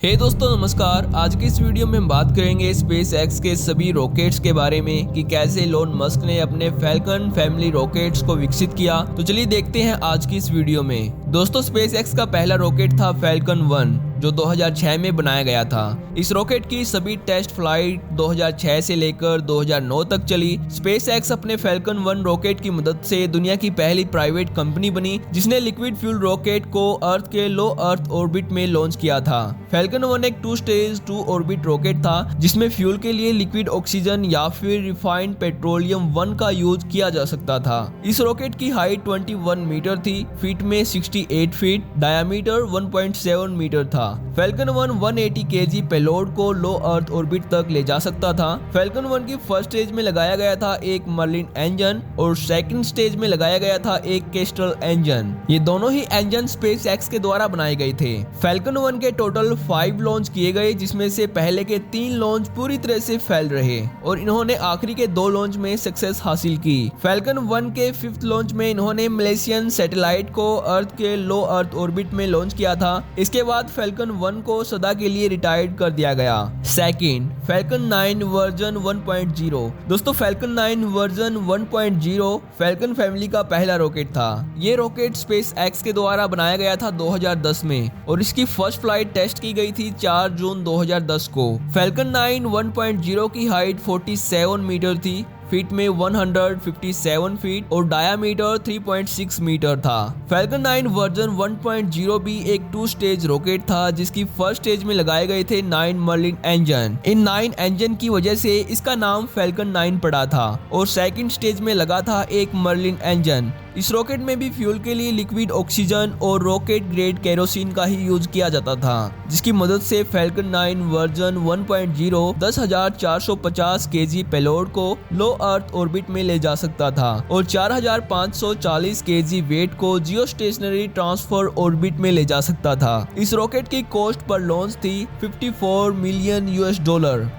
हे दोस्तों नमस्कार। आज की इस वीडियो में हम बात करेंगे स्पेस एक्स के सभी रॉकेट्स के बारे में कि कैसे इलोन मस्क ने अपने फैल्कन फैमिली रॉकेट्स को विकसित किया। तो चलिए देखते हैं आज की इस वीडियो में। दोस्तों स्पेस एक्स का पहला रॉकेट था फैल्कन 1 जो 2006 में बनाया गया था। इस रॉकेट की सभी टेस्ट फ्लाइट 2006 से लेकर 2009 तक चली। स्पेस एक्स अपने फैल्कन 1 रॉकेट की मदद से दुनिया की पहली प्राइवेट कंपनी बनी जिसने लिक्विड फ्यूल रॉकेट को अर्थ के लो अर्थ ऑर्बिट में लॉन्च किया था। फैल्कन 1 एक 2 स्टेज 2 ऑर्बिट रॉकेट था जिसमें फ्यूल के लिए लिक्विड ऑक्सीजन या फिर रिफाइंड पेट्रोलियम 1 का यूज किया जा सकता था। इस रॉकेट की हाइट 21 मीटर थी, फीट में 68 फीट, डायामीटर 1.7 मीटर था। फैल्कन 1 180 केजी पेलोड को लो अर्थ ऑर्बिट तक ले जा सकता था। फैल्कन 1 की फर्स्ट स्टेज में लगाया गया था एक मर्लिन इंजन और सेकंड स्टेज में लगाया गया था एक केस्ट्रल इंजन। ये दोनों ही इंजन स्पेस एक्स के द्वारा बनाए गए थे। फैल्कन 1 के टोटल 5 लॉन्च किए गए जिसमें से पहले के 3 लॉन्च पूरी तरह से फेल रहे और इन्होंने आखिरी के 2 लॉन्च में सक्सेस हासिल की। फैल्कन 1 के 5th लॉन्च में इन्होंने मलेशियन सैटेलाइट को अर्थ के लो अर्थ ऑर्बिट में लॉन्च किया था। इसके बाद फैल्कन 1 को सदा के लिए रिटायर्ड कर दिया गया। Second, falcon 9 version 1.0। दोस्तों फैल्कन 9 वर्जन 1.0 फैल्कन फैमिली का पहला रॉकेट था। ये रॉकेट स्पेस एक्स के द्वारा बनाया गया था 2010 में और इसकी फर्स्ट फ्लाइट टेस्ट की गई थी 4 जून 2010 को। फैल्कन 9 1.0 की हाइट 47 मीटर थी, फीट में 157 फीट और डायामीटर 3.6 मीटर था। फैल्कन 9 वर्जन 1.0 भी एक 2 स्टेज रॉकेट था जिसकी फर्स्ट स्टेज में लगाए गए थे 9 मर्लिन इंजन। इन 9 इंजन की वजह से इसका नाम फैल्कन 9 पड़ा था और सेकंड स्टेज में लगा था एक मर्लिन इंजन। इस रॉकेट में भी फ्यूल के लिए लिक्विड ऑक्सीजन और रॉकेट ग्रेड केरोसिन का ही यूज किया जाता था जिसकी मदद से फैल्कन 9 वर्जन 1.0 10,450 केजी पेलोड को लो अर्थ ऑर्बिट में ले जा सकता था और 4,540 केजी वेट को जियो स्टेशनरी ट्रांसफर ऑर्बिट में ले जा सकता था। इस रॉकेट की कॉस्ट पर लॉन्च थी $54 मिलियन।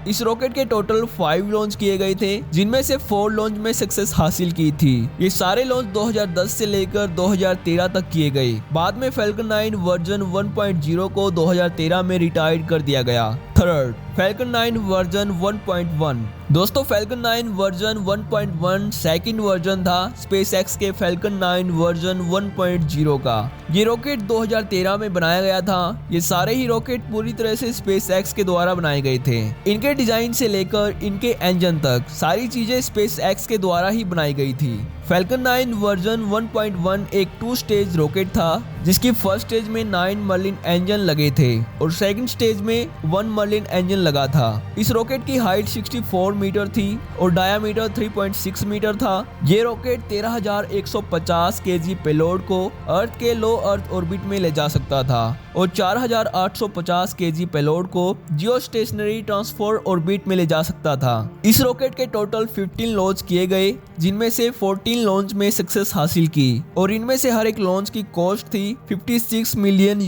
इस रॉकेट के टोटल 5 लॉन्च किए गए थे जिनमें से 4 लॉन्च में सक्सेस हासिल की थी। ये सारे लॉन्च 2010 से लेकर 2013 तक किए गए। बाद में फैल्कन 9 वर्जन 1.0 को 2013 में रिटायर्ड कर दिया गया। Third, falcon 9 version 1.1। दोस्तों फैल्कन 9 वर्जन 1.1 सेकंड वर्जन था स्पेस एक्स के फैल्कन 9 वर्जन 1.0 का। ये रॉकेट 2013 में बनाया गया था। ये सारे ही रॉकेट पूरी तरह से स्पेस एक्स के द्वारा बनाए गए थे। इनके डिजाइन से लेकर इनके इंजन तक सारी चीजें स्पेस एक्स के द्वारा ही बनाई गई थी। फैल्कन 9 वर्जन 1.1 एक 2 स्टेज रॉकेट था जिसकी फर्स्ट स्टेज में 9 मर्लिन इंजन लगे थे और सेकंड स्टेज में 1 मर्लिन इंजन लगा था। इस रॉकेट की हाइट 64 मीटर थी और डायामीटर 3.6 मीटर था। ये रॉकेट 13,150 केजी पेलोड को अर्थ के लो अर्थ ऑर्बिट में ले जा सकता था और 4,850 केजी पेलोड को जियो स्टेशनरी ट्रांसफर ऑर्बिट में ले जा सकता था। इस रॉकेट के टोटल 15 लॉन्च किए गए जिनमें से 14 लॉन्च में सक्सेस हासिल की और इनमें से हर एक लॉन्च की कॉस्ट थी $56 मिलियन।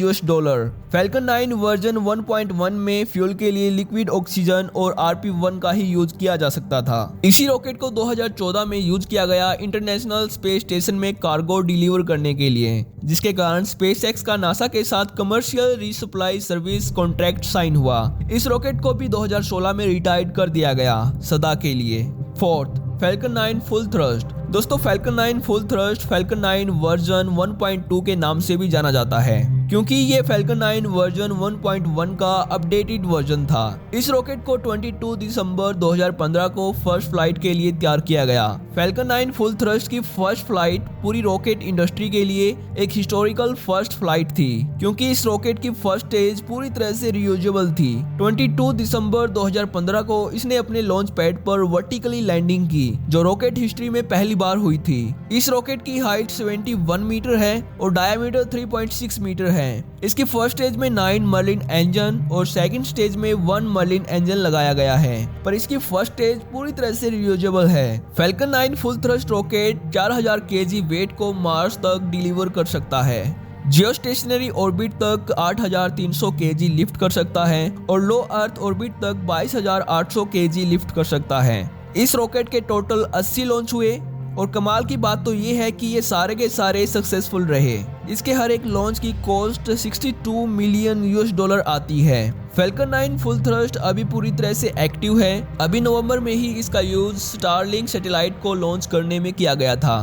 फैल्कन 9 वर्जन 1.1 में फ्यूल के लिए लिक्विड ऑक्सीजन और RP1 का ही यूज किया जा सकता था। इसी रॉकेट को 2014 में यूज किया गया इंटरनेशनल स्पेस स्टेशन में कार्गो डिलीवर करने के लिए, जिसके कारण स्पेस एक्स का नासा के साथ commercial resupply service contract sign हुआ। इस रॉकेट को भी 2016 में रिटायर्ड कर दिया गया सदा के लिए। Fourth, Falcon 9 full thrust. दोस्तों Falcon 9 full thrust Falcon 9 version 1.2 के नाम से भी जाना जाता है क्योंकि ये फैल्कन 9 वर्जन 1.1 का अपडेटेड वर्जन था। इस रॉकेट को 22 दिसंबर 2015 को फर्स्ट फ्लाइट के लिए तैयार किया गया। फैल्कन 9 फुल थ्रस्ट की फर्स्ट फ्लाइट पूरी रॉकेट इंडस्ट्री के लिए एक हिस्टोरिकल फर्स्ट फ्लाइट थी क्योंकि इस रॉकेट की फर्स्ट स्टेज पूरी तरह से रियूजेबल थी। 22 दिसंबर 2015 को इसने अपने लॉन्च पैड पर वर्टिकली लैंडिंग की जो रॉकेट हिस्ट्री में पहली बार हुई थी। इस रॉकेट की हाइट 71 मीटर है और डायामीटर 3.6 मीटर है। इसकी फर्स्ट स्टेज में 9 मर्लिन इंजन और सेकंड स्टेज में 1 मर्लिन इंजन लगाया गया है पर इसकी फर्स्ट स्टेज पूरी तरह से रियूजेबल है। Falcon 9 full thrust rocket 4000 KG weight को मार्स तक डिलीवर कर सकता है, जियो स्टेशनरी ऑर्बिट तक 8,300 केजी लिफ्ट कर सकता है और लो अर्थ ऑर्बिट तक 22,800 केजी लिफ्ट कर सकता है। इस रॉकेट के टोटल 80 लॉन्च हुए और कमाल की बात तो ये है कि ये सारे के सारे सक्सेसफुल रहे। इसके हर एक लॉन्च की कॉस्ट 62 मिलियन US$ आती है। फैल्कन 9 फुल थ्रस्ट अभी पूरी तरह से एक्टिव है। अभी नवंबर में ही इसका यूज स्टारलिंक सैटेलाइट को लॉन्च करने में किया गया था।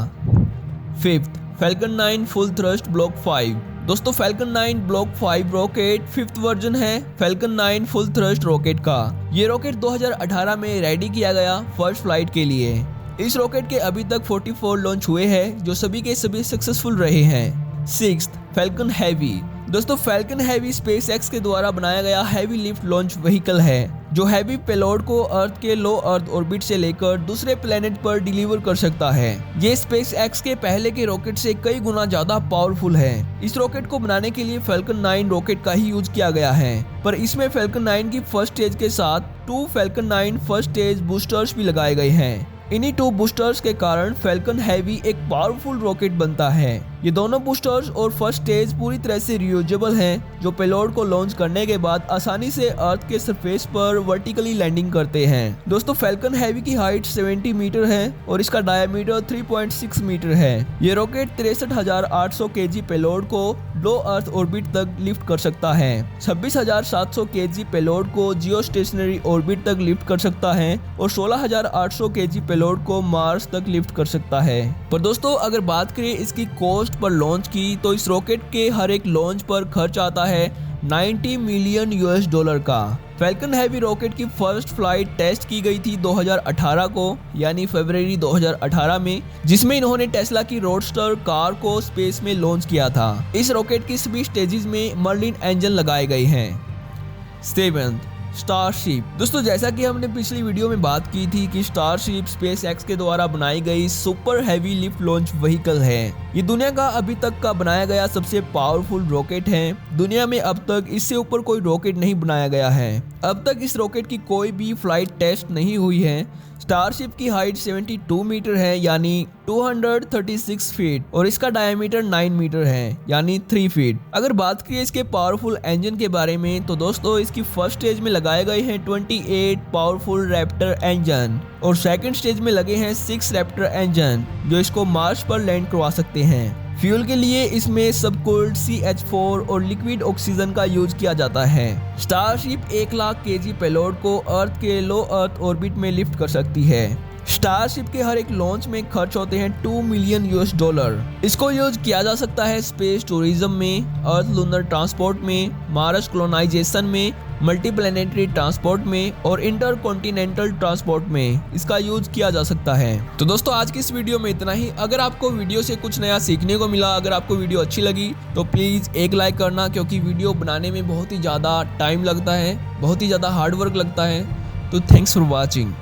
Fifth, falcon 9 full thrust block 5। दोस्तों Falcon 9 block 5 rocket 5th version है फैल्कन 9 फुल थ्रस्ट रॉकेट का। ये रॉकेट 2018 में रेडी किया गया फर्स्ट फ्लाइट के लिए। इस रॉकेट के अभी तक 44 लॉन्च हुए हैं जो सभी के सभी सक्सेसफुल रहे हैं। Sixth, falcon heavy. दोस्तों फैल्कन हैवी स्पेसएक्स के द्वारा बनाया गया हैवी लिफ्ट लॉन्च व्हीकल है जो हैवी पेलोड को अर्थ के लो अर्थ ऑर्बिट से लेकर दूसरे प्लेनेट पर डिलीवर कर सकता है। ये स्पेसएक्स के पहले के रॉकेट से कई गुना ज्यादा पावरफुल है। इस रॉकेट को बनाने के लिए फैल्कन 9 रॉकेट का ही यूज किया गया है, पर इसमें फैल्कन 9 की फर्स्ट स्टेज के साथ 2 फैल्कन 9 फर्स्ट स्टेज बूस्टर्स भी लगाए गए हैं। इन्हीं 2 बूस्टर्स के कारण फैल्कन हैवी एक पावरफुल रॉकेट बनता है। ये दोनों बूस्टर्स और फर्स्ट स्टेज पूरी तरह से रियूजेबल हैं जो पेलोड को लॉन्च करने के बाद आसानी से अर्थ के सरफेस पर वर्टिकली लैंडिंग करते हैं। दोस्तों फैल्कन हैवी की हाइट 70 मीटर है और इसका डायमीटर 3.6 मीटर है। ये रॉकेट 63,800 kg पेलोड को लो अर्थ ऑर्बिट तक लिफ्ट कर सकता है। 26,700 kg पेलोड को जियो स्टेशनरी ऑर्बिट तक लिफ्ट कर सकता है और 16,800 kg पेलोड को मार्स तक लिफ्ट कर सकता है। पर दोस्तों अगर बात करें इसकी कॉस्ट पर लॉन्च की तो इस रॉकेट के हर एक लॉन्च पर खर्च आता है 90 मिलियन US$ का। फैल्कन हैवी रॉकेट की फर्स्ट फ्लाइट टेस्ट की गई थी 2018 को यानी फरवरी 2018 में, जिसमें इन्होंने टेस्ला की रोडस्टर कार को स्पेस में लॉन्च किया था। इस रॉकेट की सभी स्टेजेस में मर्लिन इंजन लगाए गए हैं। Seventh, starship. दोस्तों जैसा कि हमने पिछली वीडियो में बात की थी कि स्टारशिप स्पेसएक्स के द्वारा बनाई गई super heavy lift launch vehicle है। ये दुनिया का अभी तक का बनाया गया सबसे पावरफुल रॉकेट है। दुनिया में अब तक इससे ऊपर कोई रॉकेट नहीं बनाया गया है। अब तक इस रॉकेट की कोई भी फ्लाइट टेस्ट नहीं हुई है। स्टारशिप की हाइट 72 मीटर है यानी 236 फीट और इसका डायमीटर 9 मीटर है यानी 3 फीट। अगर बात करें इसके पावरफुल इंजन के बारे में तो दोस्तों इसकी फर्स्ट स्टेज में लगाए गए हैं 28 पावरफुल रैप्टर इंजन और सेकंड स्टेज में लगे हैं 6 रैप्टर इंजन जो इसको मार्स पर लैंड करवा सकते हैं। फ्यूल के लिए इसमें सबकूल्ड CH4 और लिक्विड ऑक्सीजन का यूज किया जाता है। स्टारशिप 1 लाख kg पेलोड को अर्थ के लो अर्थ ऑर्बिट में लिफ्ट कर सकती है। स्टारशिप के हर एक लॉन्च में खर्च होते हैं 2 मिलियन US$। इसको यूज किया जा सकता है स्पेस टूरिज्म में, अर्थ लूनर ट्रांसपोर्ट में, मार्स कॉलोनाइजेशन में, मल्टीप्लैनेटरी ट्रांसपोर्ट में और इंटरकॉन्टिनेंटल ट्रांसपोर्ट में इसका यूज किया जा सकता है। तो दोस्तों आज की इस वीडियो में इतना ही। अगर आपको वीडियो से कुछ नया सीखने को मिला, अगर आपको वीडियो अच्छी लगी तो प्लीज एक लाइक करना, क्योंकि वीडियो बनाने में बहुत ही ज्यादा टाइम लगता है, बहुत ही ज्यादा हार्ड वर्क लगता है। तो थैंक्स फॉर वॉचिंग।